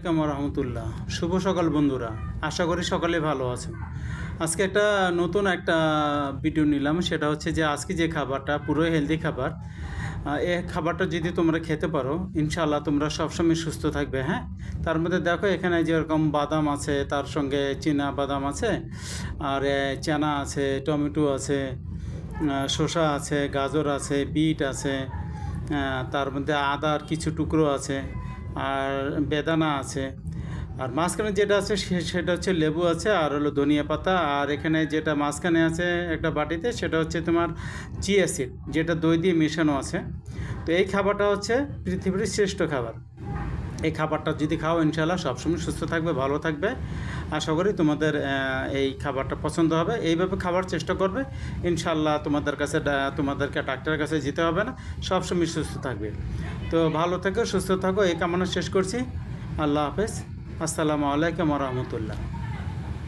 আলাইকুম রহমতুল্লাহ। শুভ সকাল বন্ধুরা, আশা করি সকালে ভালো আছো। আজকে নতুন একটা ভিডিও নিলাম, সেটা হচ্ছে যে আজকে যে খাবারটা পুরো হেলদি খাবার, এই খাবারটা যদি তোমরা খেতে পারো ইনশাআল্লাহ তোমরা সবসময় সুস্থ থাকবে। হ্যাঁ, তার মধ্যে দেখো এখানে যেরকম বাদাম আছে, তার সঙ্গে চীনা বাদাম আছে, আর চানা আছে, টমেটো আছে, শসা আছে, গাজর আছে, বিট আছে, তার মধ্যে আদার কিছু টুকরো আছে, আর বেদানা আছে, আর মাঝখানে যেটা আছে সেটা হচ্ছে লেবু আছে, আর হলো ধনিয়া পাতা, আর এখানে যেটা মাঝখানে আছে একটা বাটিতে সেটা হচ্ছে তোমার চিয়া সিড, যেটা দই দিয়ে মেশানো আছে। তো এই খাবারটা হচ্ছে পৃথিবীর শ্রেষ্ঠ খাবার। এই খাবারটা যদি খাও ইনশাআল্লাহ সবসময় সুস্থ থাকবে, ভালো থাকবে। আশা করি তোমাদের এই খাবারটা পছন্দ হবে। এইভাবে খাবার চেষ্টা করবে, ইনশাআল্লাহ তোমাদেরকে ডাক্তারের কাছে যেতে হবে না, সবসময় সুস্থ থাকবে। তো ভালো থেকো, সুস্থ থাকো, এই কামনা শেষ করছি। আল্লাহ হাফেজ। আসসালামু আলাইকুম রহমতুল্লাহ।